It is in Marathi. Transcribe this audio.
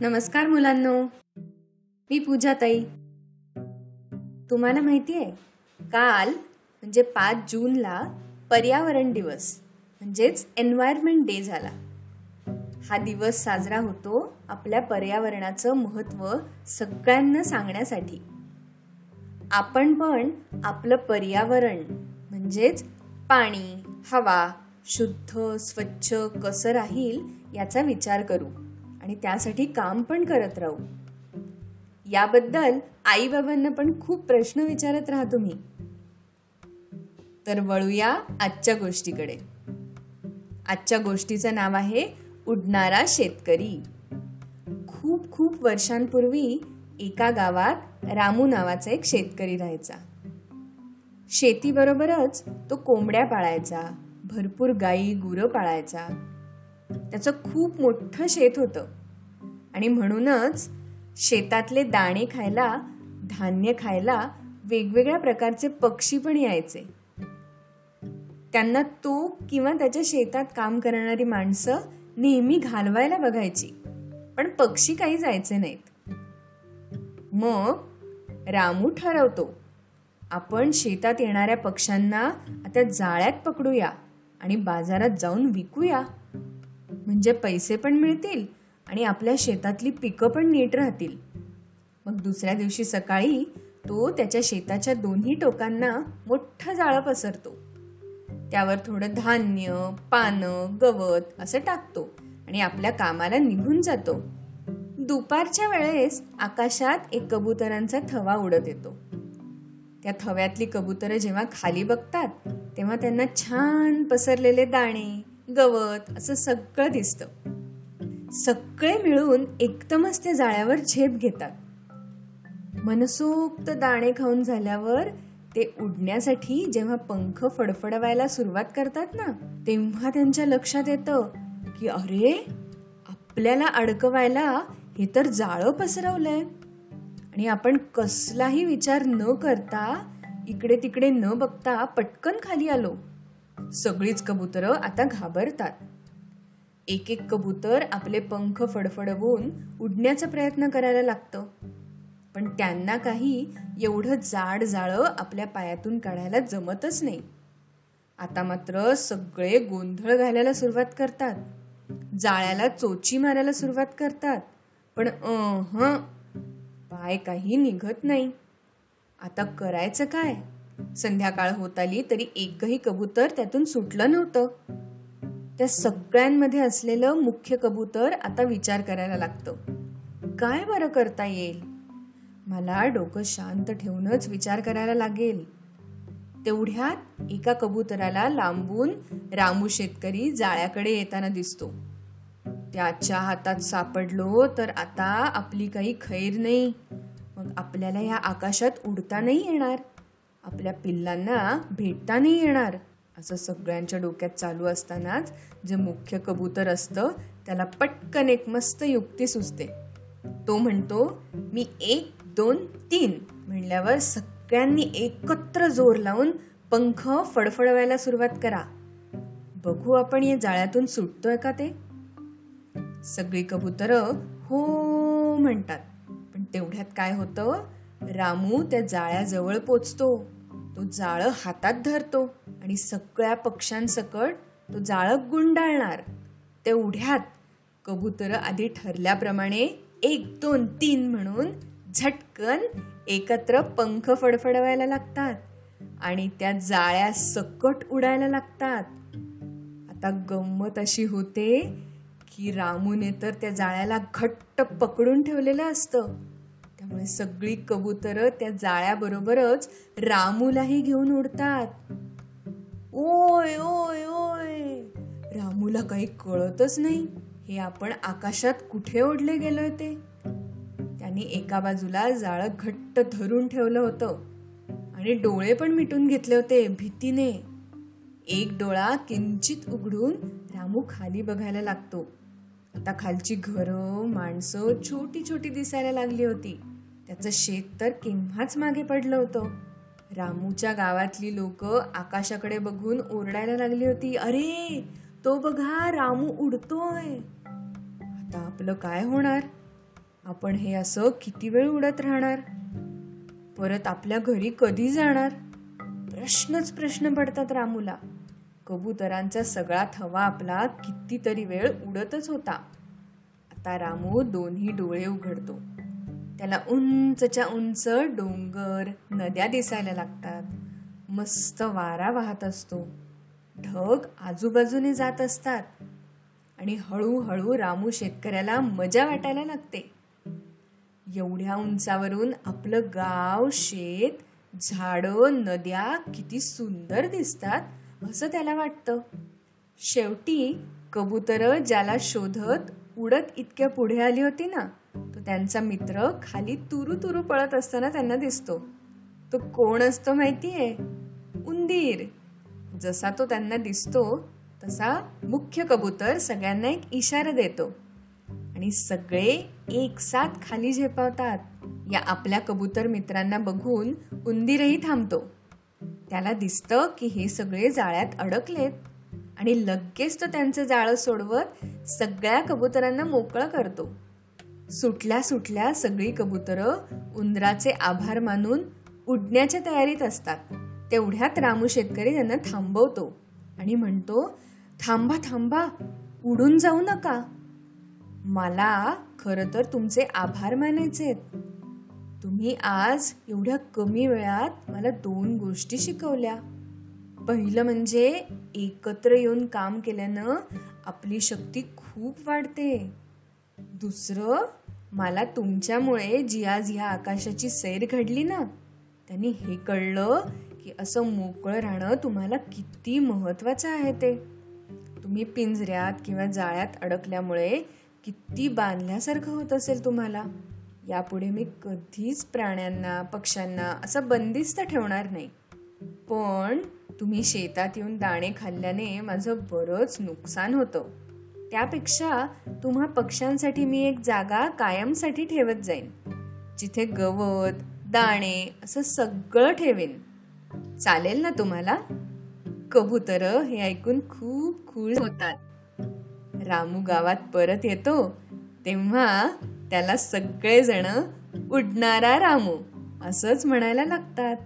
नमस्कार मुलांनो, मी पूजा ताई. तुम्हाला माहिती आहे, काल म्हणजे 5 जूनला पर्यावरण दिवस म्हणजेच एन्व्हायरमेंट डे झाला. हा दिवस साजरा होतो आपल्या पर्यावरणाचं महत्त्व सगळ्यांना सांगण्यासाठी. आपण पण आपलं पर्यावरण म्हणजेच पाणी, हवा शुद्ध स्वच्छ कसं राहील याचा विचार करू आणि त्यासाठी काम पण करत राहू. याबद्दल आई-बाबांना पण खूप प्रश्न विचारत राहा तुम्ही. तर वळूया आजच्या गोष्टीकडे. आजच्या गोष्टीचं नाव आहे उडणारा शेतकरी. खूप खूप वर्षांपूर्वी एका गावात रामू नावाचा एक शेतकरी राहायचा. शेतीबरोबरच तो कोंबड्या पाळायचा, भरपूर गाई गुरं पाळायचा. त्याचं खूप मोठं शेत होतं आणि म्हणूनच शेतातले दाणे खायला, धान्य खायला वेगवेगळ्या प्रकारचे पक्षी पण यायचे. त्यांना तो किंवा त्याच्या शेतात काम करणारी माणसं नेहमी घालवायला बघायची, पण पक्षी काही जायचे नाहीत. मग रामू ठरवतो, आपण शेतात येणाऱ्या पक्ष्यांना आता जाळ्यात पकडूया आणि बाजारात जाऊन विकूया, म्हणजे पैसे पण मिळतील आणि आपल्या शेतातली पिकं पण नीट राहतील. मग दुसऱ्या दिवशी सकाळी तो त्याच्या शेताच्या दोन्ही टोकांना मोठं जाळं पसरतो. त्यावर थोडं धान्य, पानं, गवत असं टाकतो आणि आपल्या कामाला निघून जातो. दुपारच्या वेळेस आकाशात एक कबुतरांचा थवा उडत येतो. त्या थव्यातली कबुतरं जेव्हा खाली बघतात तेव्हा त्यांना छान पसरलेले दाणे, गवत असं सगळं दिसतं. सगळे मिळून एकदमच त्या जाळ्यावर झेप घेतात. मनसोक्त दाणे खाऊन झाल्यावर ते उडण्यासाठी जेव्हा पंख फडफडवायला सुरुवात करतात ना, तेव्हा त्यांच्या लक्षात येतं की अरे, आपल्याला अडकवायला हे तर जाळं पसरवलंय. आणि आपण कसलाही विचार न करता, इकडे तिकडे न बघता पटकन खाली आलो. सगळीच कबुतरं आता घाबरतात. एक एक कबूतर आपले पंख फडफडवून उडण्याचा प्रयत्न करायला लागतं, पण त्यांना काही एवढं जाड जाळं आपल्या पायातून काढायला जमतच नाही. आता मात्र सगळे गोंधळ घालायला सुरुवात करतात, जाळ्याला चोची मारायला सुरुवात करतात, पण पाय काही निघत नाही. आता करायचं काय? संध्याकाळ होत आली तरी एकही कबूतर त्यातून सुटलं नव्हतं. त्या सगळ्यांमध्ये असलेलं मुख्य कबूतर आता विचार करायला लागतं, काय बरं करता येईल? मला डोकं शांत ठेवूनच विचार करायला लागेल. तेवढ्यात एका कबुतराला लांबून रामू शेतकरी जाळ्याकडे येताना दिसतो. त्याच्या हातात सापडलो तर आता आपली काही खैर नाही. मग आपल्याला या आकाशात उडता नाही येणार, आपल्या पिल्लांना भेटता नाही येणार, असं सगळ्यांच्या डोक्यात चालू असतानाच जे मुख्य कबूतर असतं त्याला पटकन एक मस्त युक्ती सुचते. तो म्हणतो, मी 1, 2, 3 म्हणल्यावर सगळ्यांनी एकत्र जोर लावून पंख फडफडवायला सुरुवात करा. बघू आपण या जाळ्यातून सुटतोय का ते. सगळी कबुतरं हो म्हणतात, पण तेवढ्यात काय होतं, रामू त्या जाळ्याजवळ पोचतो. तो जाळं हातात धरतो आणि सगळ्या पक्ष्यांसकट तो जाळं गुंडाळणार. तेवढ्यात कबुतरं आधी ठरल्याप्रमाणे 1, 2, 3 म्हणून झटकन एकत्र पंख फडफडवायला लागतात आणि त्या जाळ्या सकट उडायला लागतात. आता गंमत अशी होते की रामूने तर त्या जाळ्याला घट्ट पकडून ठेवलेलं असतं. त्यामुळे सगळी कबुतरं त्या जाळ्याबरोबरच रामूलाही घेऊन उडतात. ओय ओय ओय, रामूला काही कळतच नाही हे आपण आकाशात कुठे ओढले गेलोय ते. त्याने एका बाजूला जाळं घट्ट धरून ठेवलं होतं आणि डोळे पण मिटून घेतले होते भीतीने. एक डोळा किंचित उघडून रामू खाली बघायला लागतो. आता खालची घरं, माणसं छोटी छोटी दिसायला लागली होती. त्याचं शेत तर केव्हाच मागे पडलं होतं. रामूच्या गावातली लोक आकाशाकडे बघून ओरडायला लागली होती, अरे तो बघा रामू उडतोय. आता आपलं काय होणार? आपण हे असं किती वेळ उडत राहणार? परत आपल्या घरी कधी जाणार? प्रश्नच प्रश्न पडतात रामूला. कबुतरांचा सगळा थवा आपला कितीतरी वेळ उडतच होता. आता रामू दोन्ही डोळे उघडतो. त्याला उंचच्या उंच डोंगर, नद्या दिसायला लागतात. मस्त वारा वाहत असतो. ढग आजूबाजूने जात असतात आणि हळूहळू रामू शेतकऱ्याला मजा वाटायला लागते. एवढ्या उंचावरून आपलं गाव, शेत, झाडं, नद्या किती सुंदर दिसतात असं त्याला वाटतं. शेवटी कबुतरं ज्याला शोधत उडत इतक्या पुढे आली होती ना, तो त्यांचा मित्र खाली तुरू तुरू पळत असताना त्यांना दिसतो. तो कोण असतो माहितीये? उंदीर. जसा तो त्यांना दिसतो तसा मुख्य कबूतर सगळ्यांना एक इशारा देतो आणि सगळे एक साथ खाली झेपावतात. या आपल्या कबूतर मित्रांना बघून उंदीरही थांबतो. त्याला दिसतं की हे सगळे जाळ्यात अडकलेत आणि लगेच तो त्यांचं जाळं सोडवत सगळ्या कबुतरांना मोकळं करतो. सुटल्या सुटल्या सगळी कबुतरं उंदराचे आभार मानून उडण्याच्या तयारीत असतात. तेवढ्यात रामू शेतकरी त्यांना थांबवतो आणि म्हणतो, थांबा थांबा, उडून जाऊ नका. मला खरं तर तुमचे आभार मानायचेत. तुम्ही आज एवढ्या कमी वेळात मला 2 गोष्टी शिकवल्या. पहिलं म्हणजे एकत्र येऊन काम केल्यानं आपली शक्ती खूप वाढते. दुसरं, मला तुमच्यामुळे जी आज ह्या आकाशाची सैर घडली ना, त्यांनी हे कळलं की असं मोकळं राहणं तुम्हाला किती महत्त्वाचं आहे ते. तुम्ही पिंजऱ्यात किंवा जाळ्यात अडकल्यामुळे किती बांधल्यासारखं होत असेल तुम्हाला. यापुढे मी कधीच प्राण्यांना, पक्ष्यांना असं बंदिस्त ठेवणार नाही. पण तुम्ही शेतात येऊन दाणे खाल्ल्याने माझं बरंच नुकसान होतं. त्यापेक्षा तुम्हा पक्ष्यांसाठी मी एक जागा कायमसाठी ठेवत जाईन, जिथे गवत, दाणे असं सगळं ठेवेन. चालेल ना तुम्हाला? कबुतरं हे ऐकून खूप खुश होतात. रामू गावात परत येतो तेव्हा त्याला सगळेजण उडणारा रामू असंच म्हणायला लागतात.